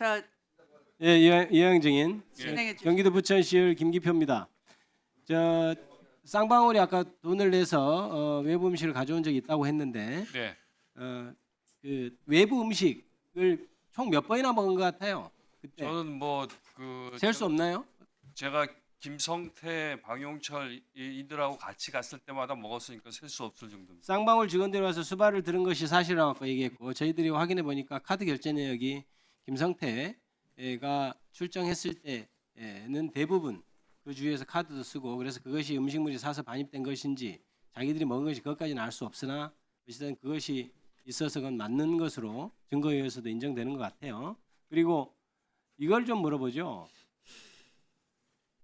저 예, 이화영 증인. 진행해 주시죠. 경기도 부천시의 김기표입니다. 저 쌍방울이 아까 돈을 내서 외부 음식을 가져온 적이 있다고 했는데 네. 그 외부 음식을 총 몇 번이나 먹은 것 같아요? 그때 저는 뭐그 셀 수 없나요? 제가 김성태, 방용철 이들하고 같이 갔을 때마다 먹었으니까 셀 수 없을 정도입니다. 쌍방울 직원들이 와서 수발을 들은 것이 사실이라고 아까 얘기했고 저희들이 확인해 보니까 카드 결제 내역이 김성태가 출정했을 때는 대부분 그 주위에서 카드도 쓰고 그래서 그것이 음식물이 사서 반입된 것인지 자기들이 먹은 것이 그것까지는 알 수 없으나 어쨌든 그것이 있어서 그건 맞는 것으로 증거에 의해서도 인정되는 것 같아요. 그리고 이걸 좀 물어보죠.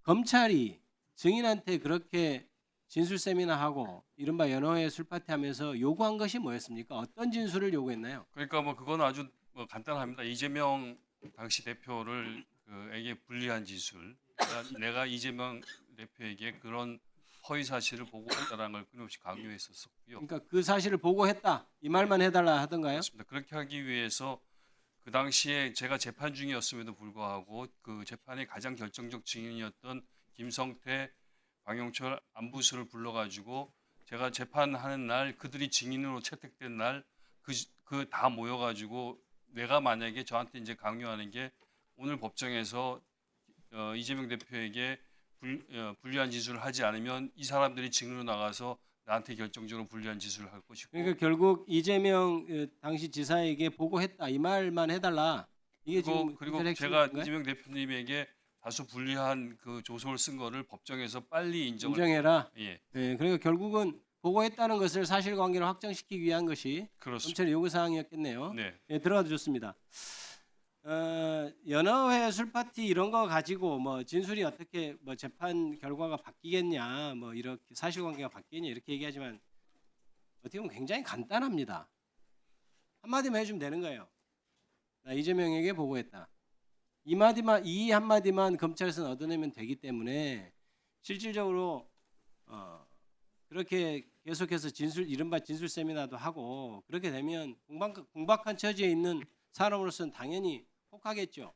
검찰이 증인한테 그렇게 진술 세미나하고 이른바 연호회 술파티 하면서 요구한 것이 뭐였습니까? 어떤 진술을 요구했나요? 그러니까 뭐 그건 아주 간단합니다. 이재명 당시 대표를 에게 불리한 진술. 내가 이재명 대표에게 그런 허위 사실을 보고했다라는 걸 끊임없이 강요했었고요. 그러니까 그 사실을 보고했다 이 말만 해달라 하던가요? 그렇습니다. 그렇게 하기 위해서 그 당시에 제가 재판 중이었음에도 불구하고 그 재판의 가장 결정적 증인이었던 김성태, 방용철 안부수를 불러가지고 제가 재판하는 날 그들이 증인으로 채택된 날 그 다 모여가지고 내가 만약에 저한테 이제 강요하는 게 오늘 법정에서 이재명 대표에게 불리한 진술을 하지 않으면 이 사람들이 증인으로 나가서 나한테 결정적으로 불리한 진술을 할 것이고. 그러니까 결국 이재명 당시 지사에게 보고했다 이 말만 해달라 이게 지금 그리고 문제의 제가 핵심인가요? 이재명 대표님에게 다소 불리한 그 조서를 쓴 거를 법정에서 빨리 인정해라. 예, 네, 그러니까 결국은 보고했다는 것을 사실관계를 확정시키기 위한 것이 그렇습니다. 검찰의 요구 사항이었겠네요. 네. 예, 들어가도 좋습니다. 연어회 술파티 이런 거 가지고 뭐 진술이 어떻게 뭐 재판 결과가 바뀌겠냐 뭐 이렇게 사실관계가 바뀌겠냐 이렇게 얘기하지만 어떻게 보면 굉장히 간단합니다. 한마디만 해주면 되는 거예요. 나 이재명에게 보고했다. 이 한마디만 검찰에서는 얻어내면 되기 때문에 실질적으로 그렇게 계속해서 이른바 진술 세미나도 하고 그렇게 되면 궁박한 처지에 있는 사람으로서는 당연히 혹하겠죠.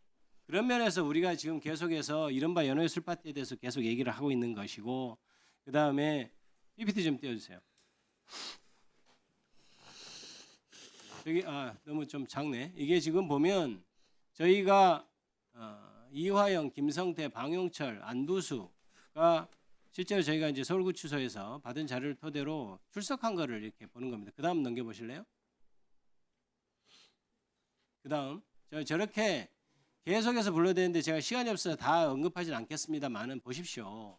그런 면에서 우리가 지금 계속해서 이른바 연호의 술파티에 대해서 계속 얘기를 하고 있는 것이고 그 다음에 PPT 좀 띄워주세요. 여기 너무 좀 작네. 이게 지금 보면 저희가 이화영, 김성태, 방용철, 안부수가 실제로 저희가 이제 서울구치소에서 받은 자료를 토대로 출석한 거를 이렇게 보는 겁니다. 그 다음 넘겨보실래요? 그 다음 저렇게 계속해서 불러대는데 제가 시간이 없어서 다 언급하진 않겠습니다만은 보십시오.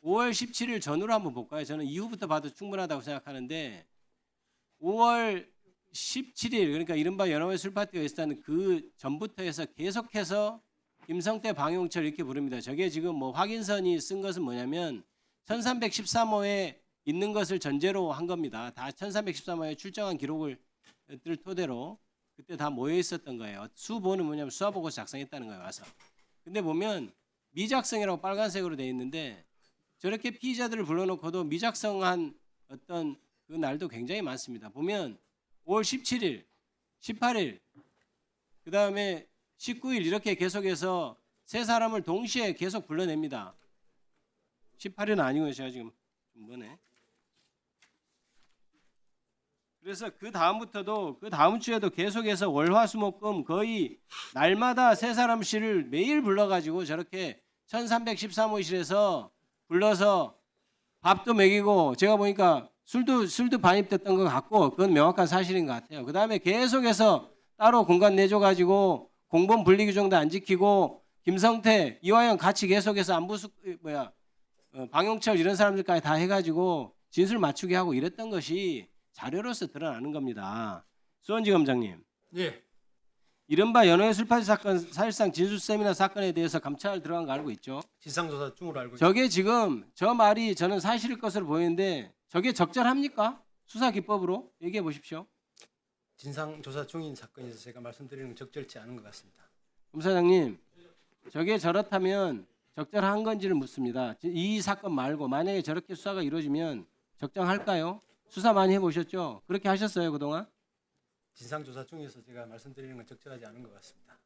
5월 17일 전후로 한번 볼까요? 저는 이후부터 봐도 충분하다고 생각하는데 5월 17일 그러니까 이른바 연호회 술파티가 있었다는 그 전부터 해서 계속해서 김성태, 방용철 이렇게 부릅니다. 저게 지금 뭐 확인선이 쓴 것은 뭐냐면 1313호에 있는 것을 전제로 한 겁니다. 다 1313호에 출정한 기록을 토대로 그때 다 모여 있었던 거예요. 수보는 뭐냐면 수화보고서 작성했다는 거예요. 와서. 근데 보면 미작성이라고 빨간색으로 되어 있는데 저렇게 피의자들을 불러놓고도 미작성한 어떤 그 날도 굉장히 많습니다. 보면 5월 17일, 18일, 그 다음에 19일 이렇게 계속해서 세 사람을 동시에 계속 불러냅니다. 18일은 아니고요. 제가 지금 좀 뭐네. 그래서 그 다음부터도 그 다음 주에도 계속해서 월화수목금 거의 날마다 세 사람씩을 매일 불러가지고 저렇게 1313호실에서 불러서 밥도 먹이고 제가 보니까 술도 반입됐던 것 같고 그건 명확한 사실인 것 같아요. 그 다음에 계속해서 따로 공간 내줘가지고 공범 분리 규정도 안 지키고 김성태, 이화영 같이 계속해서 안부수 방용철 이런 사람들까지 다 해가지고 진술 맞추게 하고 이랬던 것이 자료로서 드러나는 겁니다. 수원지검장님. 예. 이른바 연호회 술파티 사건 사실상 진술 세미나 사건에 대해서 감찰 들어간 거 알고 있죠? 진상조사 중으로 알고 있습니다. 저게 지금 저 말이 저는 사실일 것으로 보이는데 저게 적절합니까? 수사 기법으로 얘기해 보십시오. 진상조사 중인 사건에서 제가 말씀드리는 건 적절치 않은 것 같습니다. 검사장님, 저게 저렇다면 적절한 건지를 묻습니다. 이 사건 말고 만약에 저렇게 수사가 이루어지면 적정할까요? 수사 많이 해보셨죠? 그렇게 하셨어요 그동안? 진상조사 중에서 제가 말씀드리는 건 적절하지 않은 것 같습니다.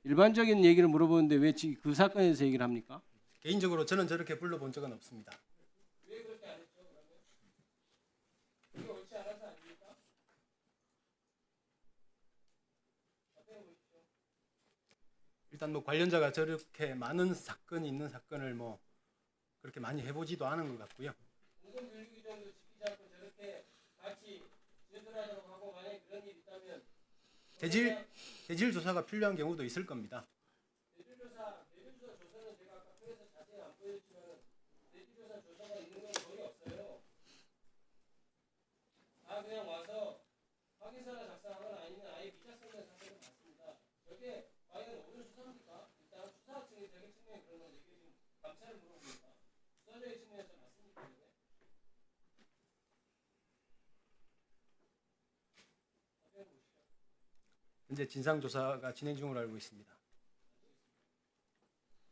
일반적인 얘기를 물어보는데 왜 그 사건에서 얘기를 합니까? 개인적으로 저는 저렇게 불러본 적은 없습니다. 일단 뭐 관련자가 저렇게 많은 사건이 있는 사건을 뭐 그렇게 많이 해보지도 않은 것 같고요. 공공교육규정도 지키지 않고 저렇게 같이 진술하도록 하고 만약에 그런 일이 있다면 대질 조사가 필요한 경우도 있을 겁니다. 대질조사 조사는 제가 아까 편에서 자세히 안 보여줬지만 대질조사 조사가 있는 건 거의 없어요. 다 그냥 와서 확인서나 작성하거나 아니면 아예 미작성된 사건을 받습니다. 저게 과연 옳은 수사입니까? 일단 수사 측의 측면에 그런 건데 이게 지금 감찰을 물어보니까 수사적인 측면에서 맞습니까? 이게? 현재 진상 조사가 진행 중으로 알고 있습니다.